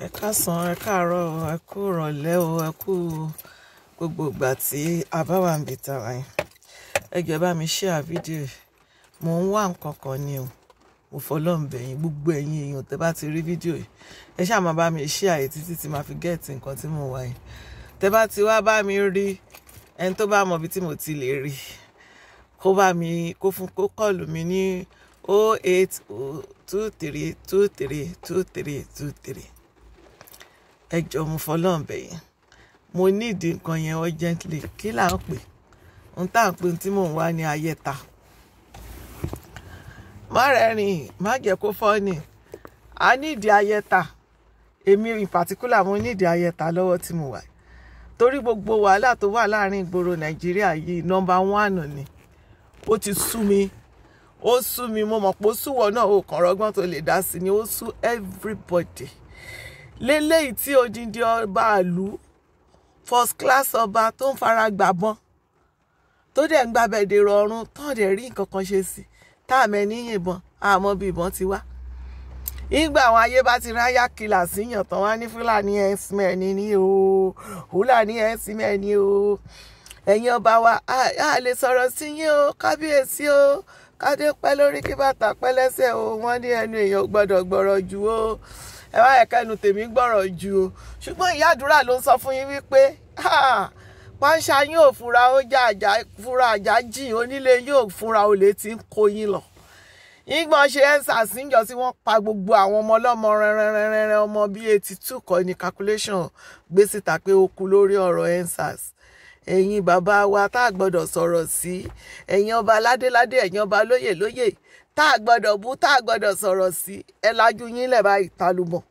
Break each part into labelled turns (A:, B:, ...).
A: Ẹ káàsán, ẹ káàárọ̀, ẹ kú ìrọ̀lẹ́ o, ẹ kú gbogbo ìgbà tí a bá wà níbi tàwa yẹn. Ẹ jọ̀ọ́ bá mi share fídíò. Mò ń wá nǹkan kan ni o. Mo fọlọ́run bẹ̀ yín, gbogbo ẹ̀yin èèyàn tẹ́ bá ti rí fídíò yìí. Ẹ ṣáà máa bá mi share títí tí màá fi gẹ́ẹ̀tì nǹkan tí mo wá yẹn. Tẹ́ bá ti wá bá mi rí ẹni tó bá mọ ibi tí mo ti lè rí. Kó kọ́ọ̀lù mi ní 08023232323. Ẹ jọ̀ọ́ mo fọlọ́run bẹ̀ yín. Mo need nǹkan yẹn urgently. Kí là ń pè? Ohun tá à ń pè tí mò ń wá ní ayẹta. Má rẹ́rìn, má jẹ́ kó fọ́ọ̀nì. A need ayẹta. Èmi in particular mo need ayẹta lọ́wọ́ tí mo wà. Torí gbogbo wàhálà tó wà láàrin ìgboro Nàìjíríà yìí number 1 ni. Ó ti sú mi. Ó sú mi, mo mọ̀ pé ó sú wọ náà ó kàn rọ́gbọ́n tó lè dá sí ni. Ó sú everybody. Léléyìí tí odindi ọba àlú first class ọba tó ń fara gbàbọn tó dẹ̀ ń gbàbẹ̀dẹ̀ rọrùn tán dẹ̀ rí nǹkan kan ṣe sí táàmì ẹni yìnbọn àmọ́ bí ìbọn ti wá. Ìgbà àwọn ayé bá ti ráyà kìlà síyàn tán wá ní Fúlàní ẹ̀sìmẹ̀ni ní o, Fúlàní ẹ̀sìmẹ̀ni o. Ẹ̀yin ọba wa a lè sọ̀rọ̀ sí yín o, kábíyèsí o, kádé pẹ́ lórí kí bàtà pẹ́ lẹ́sẹ̀ o, wọ́n ní ẹnu èèyàn gbọ́dọ̀ gbọ́rọ̀ jù o. Ẹ wá yẹ kẹ́nu tèmi gbọ́rọ̀ jù o. Ṣùgbọ́n ìyá Adura ló ń sọ fún yín wípé pàṣà yín ò fura ó jà àjà fura àjà jìn onílé yóò fura olè tí ń kó yín lọ. Ìgbọ́n ṣe ẹ́nsà síjọ tí wọ́n pa gbogbo àwọn ọmọ ọlọ́mọ rẹ̀rẹ̀rẹ̀rẹ̀ ọmọ bíi 82 kọ́ ní calculation gbé síta pé ó kú lórí ọ̀rọ̀ ensas. Ẹ̀yin bàbá wa tá a gbọ́dọ̀ sọ̀rọ̀ sí, ẹ̀yin ọba ládéládé, ẹ̀yin ọba lóyè lóyè tá a gbọ́dọ̀ bú, tá a gbọ́dọ̀ sọ̀rọ̀ sí, ẹ lajú yín lẹ̀ báyìí talùmọ̀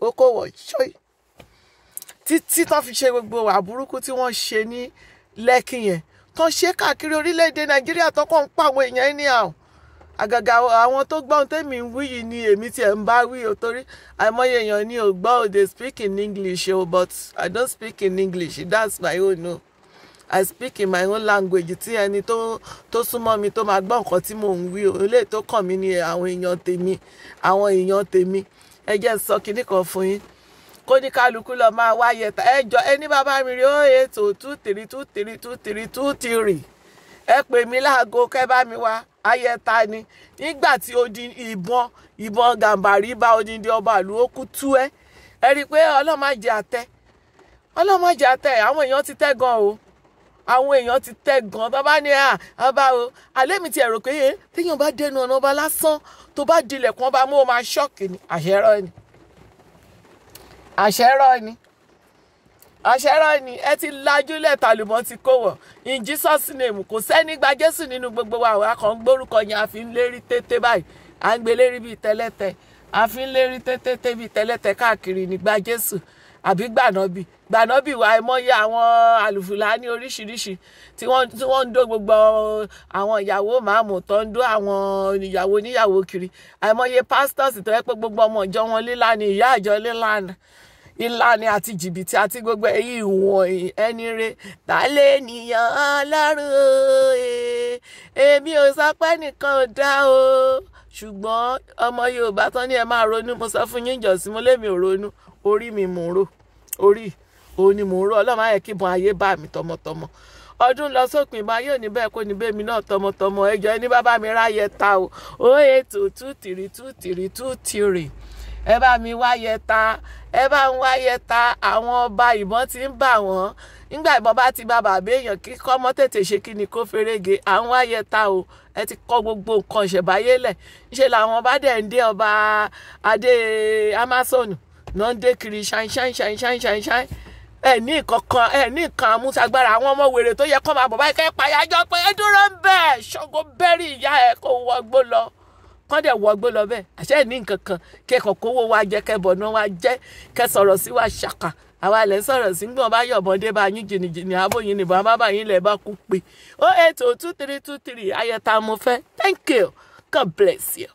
A: ó kò wọ̀ ṣọ́ì. Títí tán fi ṣe gbogbo wà burúkú tí wọ́n ṣe ní Lẹ́kì yẹn tán ṣe káàkiri orílẹ̀-èdè Nàìjíríà tán kàn ń pa àwọn èèyàn ní àwọn. Àgàgà àwọn tó gbọ́n tèmi ń wí yìí ni èmi tiẹ̀ ń bá wí o, torí àìmọye èèyàn ní ò gbọ́ they speak in English o, but I don't speak in English, that's my own o. I speak in my own language tí ẹni tó súnmọ́ mi tó máa gbọ́ nǹkan tí mò ń wí o. Eléyìí tó kàn mí ni àwọn èèyàn tèmi. Ẹ jẹ́ n sọ kinní kan fún yín. Kó ní kálukú lọ máa wá yẹta. Ẹ jọ̀ọ́ ẹni bàbá mi rí 08023232323. Ẹ pè mí láago kẹ́ bá mi wá ayẹta ni. Nígbà tí ìbọn gàmbàrí bá odindi ọba ìlú ó kú tú ẹ. Ẹ rí i pé ọlọ́màjẹ àtẹ. Àwọn èèyàn ti tẹ́ gan o. Àwọn èèyàn ti tẹ́ gan. Tó bá ní ọba o. Àlẹ́ mi ti ẹ̀rọ pé téèyàn bá dẹnu ọ̀nà ọba lásán tó bá dilẹ̀kùn ọba mú o máa ṣọ́ọ̀kì ni. Àṣẹrọ ni. Ẹ ti lajúlẹ̀ tàlùmọ́ ti kó wọ̀. In Jesus name kò sẹ́ni gba Jésù nínú gbogbo wa. Àwa kan gbórúkọ yẹn a fi ń lérí tété báyìí. À ń gbé lérí bíi tẹ́lẹ̀tẹ̀. A fi ń lérí tété bíi tẹ́lẹ̀tẹ̀ káàkiri ní gba Jésù. Àbí gbànábì wa àìmọye àwọn àlùfùlání oríṣiríṣi tí wọ́n ń dó gbogbo àwọn ìyàwó màmú tó ń dó àwọn ìyàwó níyàwó kiri. Àìmọye pastors tó yẹ pé gbogbo ọmọ ìjọ wọn lílá ni, ìyá ìjọ lílá ni àti jìbìtì àti gbogbo èyí wọ̀nyí ẹni rẹ̀ ta lè nìyàn Ọlọ́run èmi ò sọ pé nìkan ò dá o. Ṣùgbọ́n ọmọ Yorùbá tán ní ẹ máa ronú. Mo sọ fún yín jọ̀sí mo lémi ò ronú. Orí mi mò ń rò. Orí òun ni mò ń rò. Ọlọ́run á yẹ kí ìbọn ayé bá mi tọmọtọmọ. Ọdún lọ sópin ìbọn ayé òní bẹ́ẹ̀ kó ní bẹ́ẹ̀ mi náà tọmọtọmọ. Ẹ jọ̀ọ́ ẹni bàbá mi ráyẹ ta o. 080232323. Ẹ bá mi wáyẹ ta. Ẹ bá ń wáyẹ ta. Àwọn ọba ìbọn ti ń bà wọ́n. Nígbà ìbọn bá ti bá bàbá èèyàn kí kọ́mọ tètè ṣe kí ni kó ferege. À ń wáyẹ ta o. Ẹ ti kọ́ gbogbo nǹkan ìṣẹ̀báyé lẹ̀. Ṣe làwọn bá dẹ̀ ń dé ọba adé Amazon náà ń dé kiri ṣáínṣáínṣáínṣáínṣáínṣáín. Ẹ ní nǹkan àmúṣagbára. Àwọn ọmọ wèrè tó yẹ kó máa bọ̀ báyìí kẹ́ pàyájọ́ pé ẹ dúró ń bẹ̀ ṣọ́gbó bẹ́rì ìyá ẹ̀ kó wọgbó lọ. Kọ́ dẹ̀ wọgbó lọ bẹ́ẹ̀. Àṣẹ ní nǹkan kan kẹ́kọ̀ọ́ kówó wa jẹ́ kẹ́bọ̀ náà wa jẹ́ kẹ́ sọ̀rọ̀ sí wa ṣàkà. Àwa lẹ̀ sọ̀rọ̀ sí gbọ́n bá yọ̀bọ̀dé bá yín jìnnìjìnnì àbóyin nìbọn bá yín lẹ̀ bá kú pé 0802323 ayẹta mo fẹ́. Thank you. God bless you.